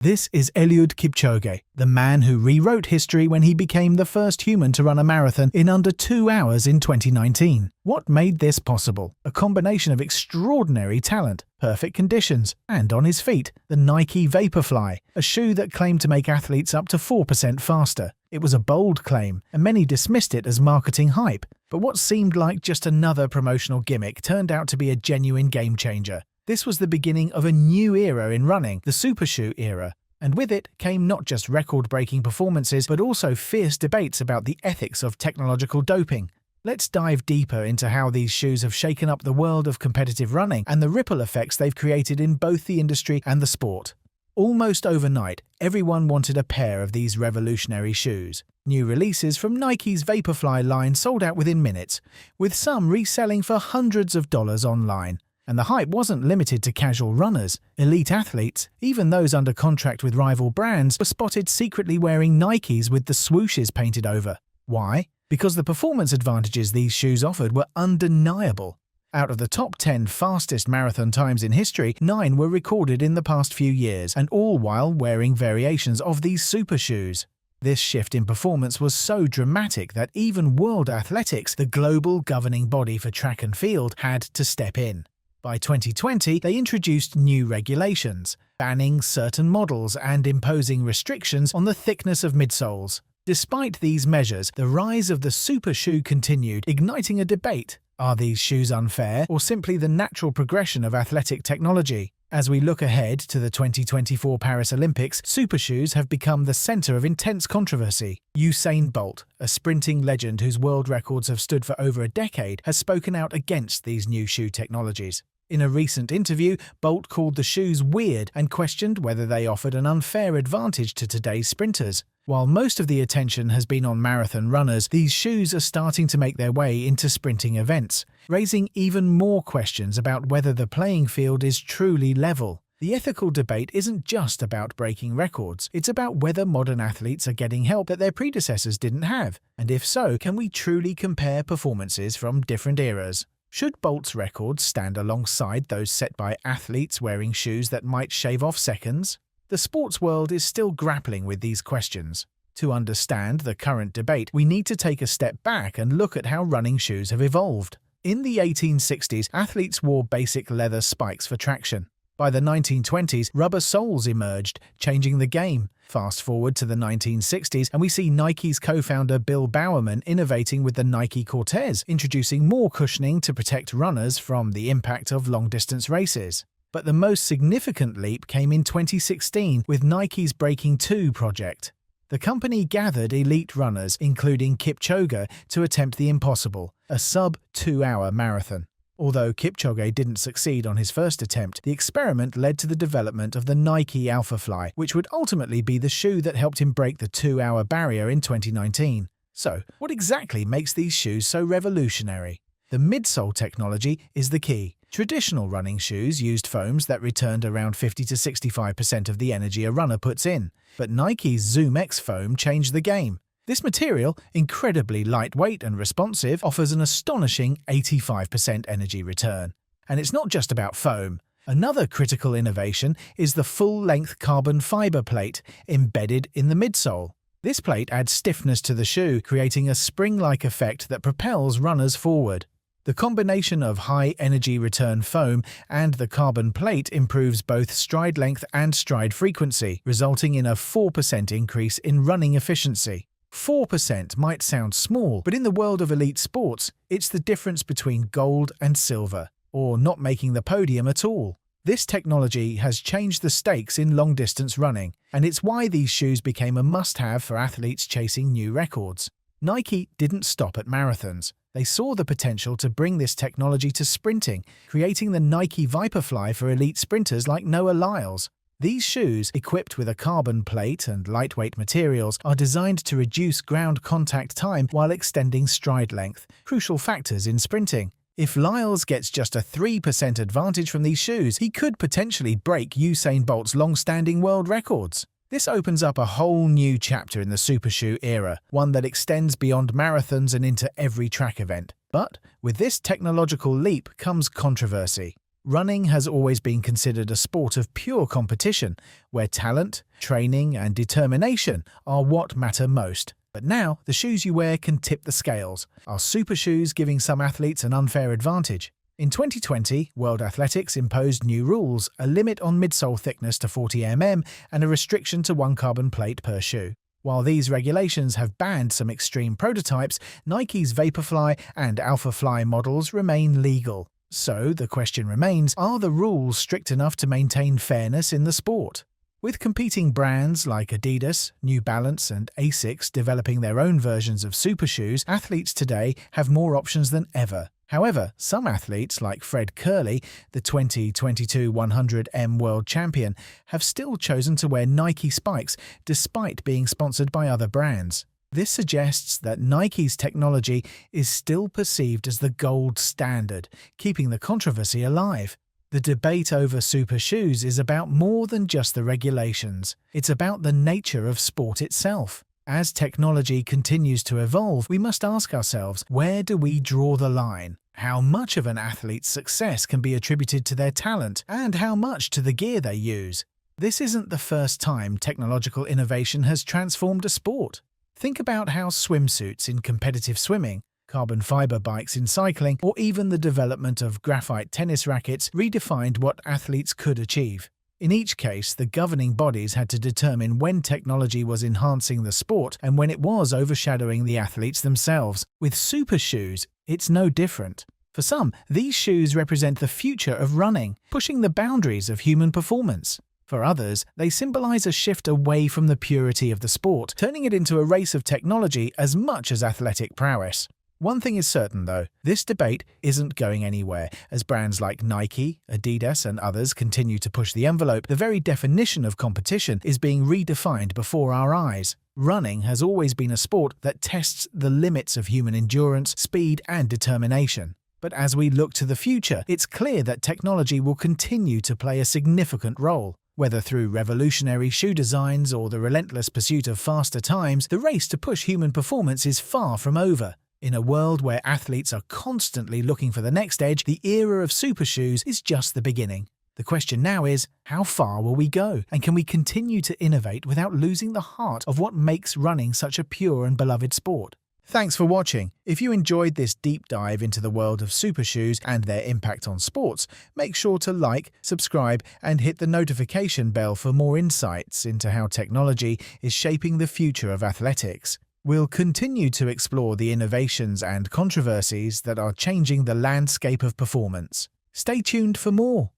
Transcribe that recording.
This is Eliud Kipchoge, the man who rewrote history when he became the first human to run a marathon in under 2 hours in 2019. What made this possible? A combination of extraordinary talent, perfect conditions, and on his feet, the Nike Vaporfly, a shoe that claimed to make athletes up to 4% faster. It was a bold claim, and many dismissed it as marketing hype. But what seemed like just another promotional gimmick turned out to be a genuine game-changer. This was the beginning of a new era in running, the super shoe era, and with it came not just record-breaking performances but also fierce debates about the ethics of technological doping. Let's dive deeper into how these shoes have shaken up the world of competitive running and the ripple effects they've created in both the industry and the sport. Almost overnight, everyone wanted a pair of these revolutionary shoes. New releases from Nike's Vaporfly line sold out within minutes, with some reselling for hundreds of dollars online. And the hype wasn't limited to casual runners. Elite athletes, even those under contract with rival brands, were spotted secretly wearing Nikes with the swooshes painted over. Why? Because the performance advantages these shoes offered were undeniable. Out of the top 10 fastest marathon times in history, 9 were recorded in the past few years, and all while wearing variations of these super shoes. This shift in performance was so dramatic that even World Athletics, the global governing body for track and field, had to step in. By 2020, they introduced new regulations, banning certain models and imposing restrictions on the thickness of midsoles. Despite these measures, the rise of the super shoe continued, igniting a debate. Are these shoes unfair, or simply the natural progression of athletic technology? As we look ahead to the 2024 Paris Olympics, super shoes have become the center of intense controversy. Usain Bolt, a sprinting legend whose world records have stood for over a decade, has spoken out against these new shoe technologies. In a recent interview, Bolt called the shoes weird and questioned whether they offered an unfair advantage to today's sprinters. While most of the attention has been on marathon runners, these shoes are starting to make their way into sprinting events, raising even more questions about whether the playing field is truly level. The ethical debate isn't just about breaking records, it's about whether modern athletes are getting help that their predecessors didn't have, and if so, can we truly compare performances from different eras? Should Bolt's records stand alongside those set by athletes wearing shoes that might shave off seconds? The sports world is still grappling with these questions. To understand the current debate, we need to take a step back and look at how running shoes have evolved. In the 1860s, athletes wore basic leather spikes for traction. By the 1920s, rubber soles emerged, changing the game. Fast forward to the 1960s, and we see Nike's co-founder Bill Bowerman innovating with the Nike Cortez, introducing more cushioning to protect runners from the impact of long-distance races. But the most significant leap came in 2016 with Nike's Breaking 2 project. The company gathered elite runners, including Kipchoge, to attempt the impossible, a sub-2-hour marathon. Although Kipchoge didn't succeed on his first attempt, the experiment led to the development of the Nike Vaporfly, which would ultimately be the shoe that helped him break the 2-hour barrier in 2019. So, what exactly makes these shoes so revolutionary? The midsole technology is the key. Traditional running shoes used foams that returned around 50 to 65% of the energy a runner puts in, but Nike's Zoom X foam changed the game. This material, incredibly lightweight and responsive, offers an astonishing 85% energy return. And it's not just about foam. Another critical innovation is the full-length carbon fiber plate embedded in the midsole. This plate adds stiffness to the shoe, creating a spring-like effect that propels runners forward. The combination of high-energy return foam and the carbon plate improves both stride length and stride frequency, resulting in a 4% increase in running efficiency. 4% might sound small, but in the world of elite sports, it's the difference between gold and silver, or not making the podium at all. This technology has changed the stakes in long-distance running, and it's why these shoes became a must-have for athletes chasing new records. Nike didn't stop at marathons. They saw the potential to bring this technology to sprinting, creating the Nike Vaporfly for elite sprinters like Noah Lyles. These shoes, equipped with a carbon plate and lightweight materials, are designed to reduce ground contact time while extending stride length, crucial factors in sprinting. If Lyles gets just a 3% advantage from these shoes, he could potentially break Usain Bolt's long-standing world records. This opens up a whole new chapter in the super shoe era, one that extends beyond marathons and into every track event. But with this technological leap comes controversy. Running has always been considered a sport of pure competition, where talent, training, and determination are what matter most. But now, the shoes you wear can tip the scales. Are super shoes giving some athletes an unfair advantage? In 2020, World Athletics imposed new rules, a limit on midsole thickness to 40 mm and a restriction to 1 carbon plate per shoe. While these regulations have banned some extreme prototypes, Nike's Vaporfly and Alphafly models remain legal. So the question remains, are the rules strict enough to maintain fairness in the sport? With competing brands like Adidas, New Balance and Asics developing their own versions of super shoes, athletes today have more options than ever. However, some athletes like Fred Kerley, the 2022 100m world champion, have still chosen to wear Nike spikes despite being sponsored by other brands. This suggests that Nike's technology is still perceived as the gold standard, keeping the controversy alive. The debate over super shoes is about more than just the regulations. It's about the nature of sport itself. As technology continues to evolve, we must ask ourselves, where do we draw the line? How much of an athlete's success can be attributed to their talent, and how much to the gear they use? This isn't the first time technological innovation has transformed a sport. Think about how swimsuits in competitive swimming, carbon fiber bikes in cycling, or even the development of graphite tennis rackets redefined what athletes could achieve. In each case, the governing bodies had to determine when technology was enhancing the sport and when it was overshadowing the athletes themselves. With super shoes, it's no different. For some, these shoes represent the future of running, pushing the boundaries of human performance. For others, they symbolize a shift away from the purity of the sport, turning it into a race of technology as much as athletic prowess. One thing is certain, though, this debate isn't going anywhere. As brands like Nike, Adidas, and others continue to push the envelope, the very definition of competition is being redefined before our eyes. Running has always been a sport that tests the limits of human endurance, speed, and determination. But as we look to the future, it's clear that technology will continue to play a significant role. Whether through revolutionary shoe designs or the relentless pursuit of faster times, the race to push human performance is far from over. In a world where athletes are constantly looking for the next edge, the era of super shoes is just the beginning. The question now is, how far will we go? And can we continue to innovate without losing the heart of what makes running such a pure and beloved sport? Thanks for watching. If you enjoyed this deep dive into the world of super shoes and their impact on sports, make sure to like, subscribe, and hit the notification bell for more insights into how technology is shaping the future of athletics. We'll continue to explore the innovations and controversies that are changing the landscape of performance. Stay tuned for more.